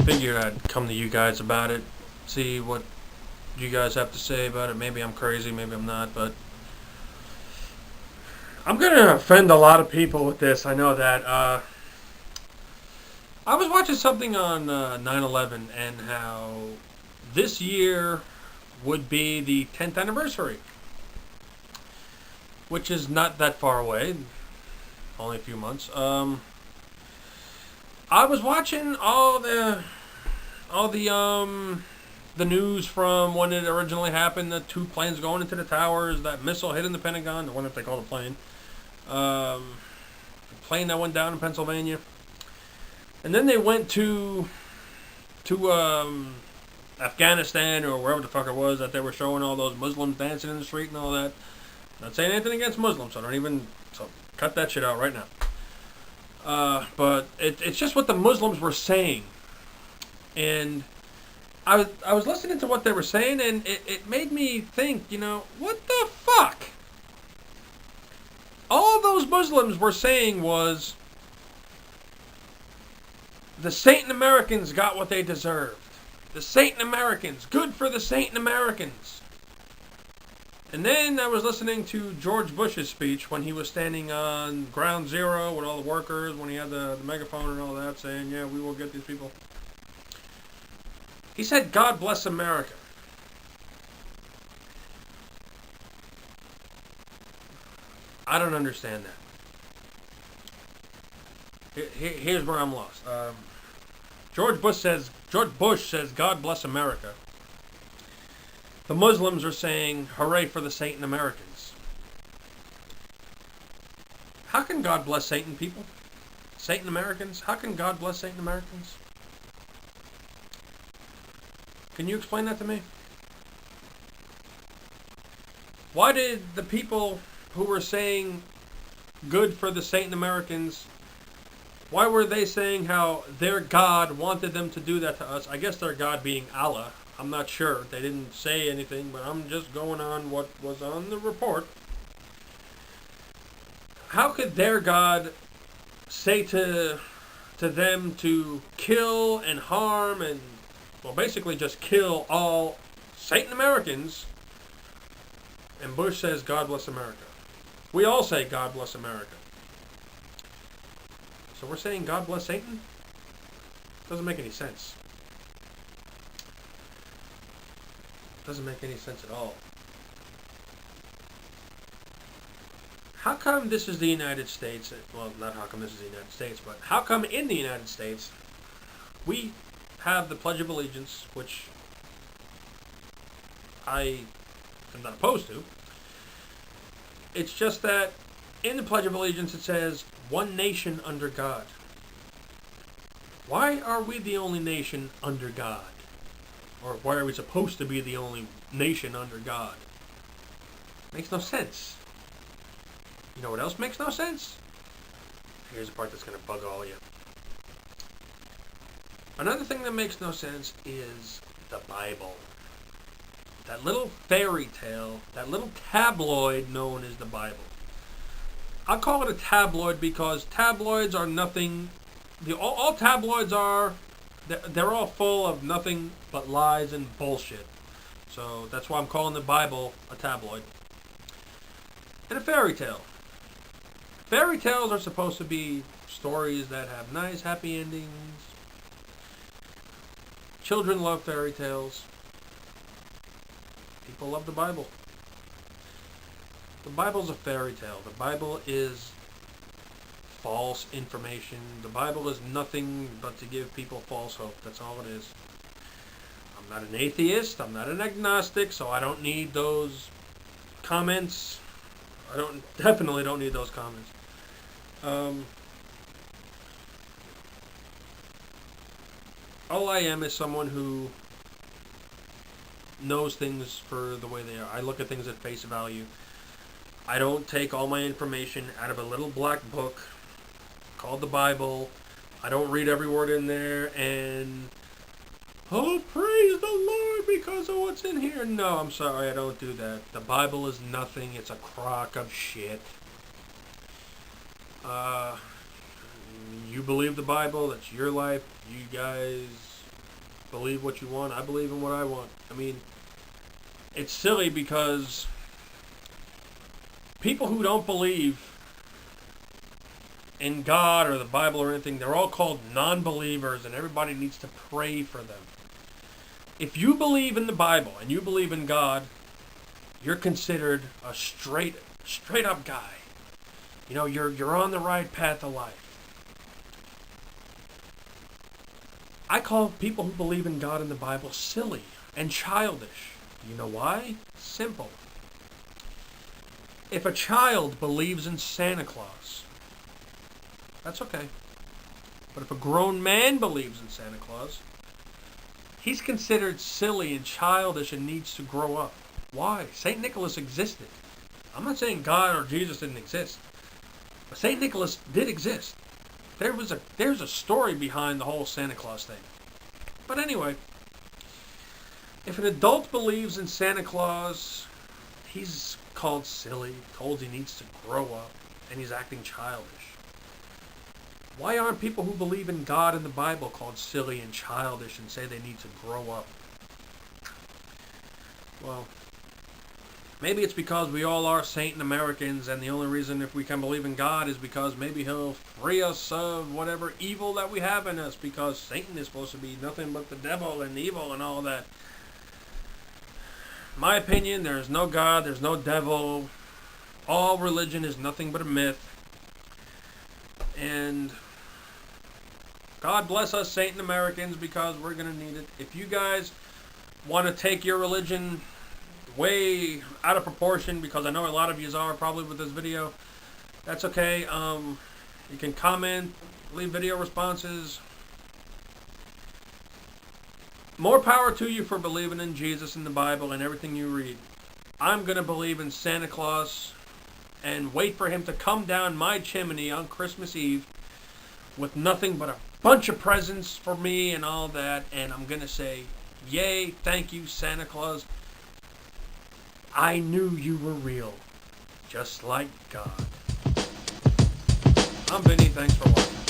figured I'd come to you guys about it, see what you guys have to say about it. Maybe I'm crazy, maybe I'm not, but I'm gonna offend a lot of people with this. I know that. I was watching something on 9/11 and how this year would be the 10th anniversary, which is not that far away, only a few months. I was watching all the news from when it originally happened, the two planes going into the towers, that missile hitting the Pentagon, the one that they call the plane, the plane that went down in Pennsylvania, and then they went to Afghanistan or wherever the fuck it was that they were showing all those Muslims dancing in the street and all that. Not saying anything against Muslims, so cut that shit out right now. But it's just what the Muslims were saying, and I was listening to what they were saying, and it made me think, what the fuck? All those Muslims were saying was the Satan Americans got what they deserved. The Satan Americans, good for the Satan Americans. And then I was listening to George Bush's speech when he was standing on Ground Zero with all the workers, when he had the megaphone and all that, saying, yeah, we will get these people. He said, God bless America. I don't understand that. Here's where I'm lost. George Bush says, God bless America. The Muslims are saying, hooray for the Satan Americans. How can God bless Satan people? Satan Americans? How can God bless Satan Americans? Can you explain that to me? Why did the people who were saying good for the Satan Americans, why were they saying how their God wanted them to do that to us? I guess their God being Allah. I'm not sure. They didn't say anything, but I'm just going on what was on the report. How could their God say to them to kill and harm and, well, basically just kill all Satan Americans? And Bush says, God bless America. We all say, God bless America. So we're saying, God bless Satan? Doesn't make any sense. Doesn't make any sense at all. How come this is the United States? Well, not how come this is the United States, but how come in the United States we have the Pledge of Allegiance, which I am not opposed to. It's just that in the Pledge of Allegiance it says, one nation under God. Why are we the only nation under God? Or why are we supposed to be the only nation under God? Makes no sense. You know what else makes no sense? Here's the part that's going to bug all of you. Another thing that makes no sense is the Bible. That little fairy tale, that little tabloid known as the Bible. I'll call it a tabloid because tabloids are nothing. All tabloids are, they're all full of nothing but lies and bullshit. So that's why I'm calling the Bible a tabloid. And a fairy tale. Fairy tales are supposed to be stories that have nice, happy endings. Children love fairy tales. People love the Bible. The Bible's a fairy tale. The Bible is false information. The Bible is nothing but to give people false hope. That's all it is. I'm not an atheist. I'm not an agnostic, so I don't need those comments. Definitely don't need those comments. All I am is someone who knows things for the way they are. I look at things at face value. I don't take all my information out of a little black book called the Bible. I don't read every word in there and, oh, praise the Lord because of what's in here. No, I'm sorry, I don't do that. The Bible is nothing. It's a crock of shit. You believe the Bible. That's your life. You guys believe what you want. I believe in what I want. I mean, it's silly because people who don't believe in God or the Bible or anything, they're all called non-believers, and everybody needs to pray for them. If you believe in the Bible and you believe in God, you're considered a straight up guy. You know, you're on the right path of life. I call people who believe in God and the Bible silly and childish. You know why? Simple. If a child believes in Santa Claus, that's okay. But if a grown man believes in Santa Claus, he's considered silly and childish and needs to grow up. Why? St. Nicholas existed. I'm not saying God or Jesus didn't exist, but St. Nicholas did exist. There's a story behind the whole Santa Claus thing. But anyway, if an adult believes in Santa Claus, he's called silly, told he needs to grow up, and he's acting childish. Why aren't people who believe in God and the Bible called silly and childish and say they need to grow up? Well, maybe it's because we all are Satan Americans, and the only reason if we can believe in God is because maybe he'll free us of whatever evil that we have in us, because Satan is supposed to be nothing but the devil and evil and all that. In my opinion, there's no God, there's no devil. All religion is nothing but a myth. And God bless us Satan Americans, because we're going to need it. If you guys want to take your religion way out of proportion, because I know a lot of you are probably with this video, that's okay. You can comment, leave video responses. More power to you for believing in Jesus and the Bible and everything you read. I'm going to believe in Santa Claus and wait for him to come down my chimney on Christmas Eve with nothing but a bunch of presents for me and all that, and I'm going to say, yay, thank you, Santa Claus. I knew you were real, just like God. I'm Vinny, thanks for watching.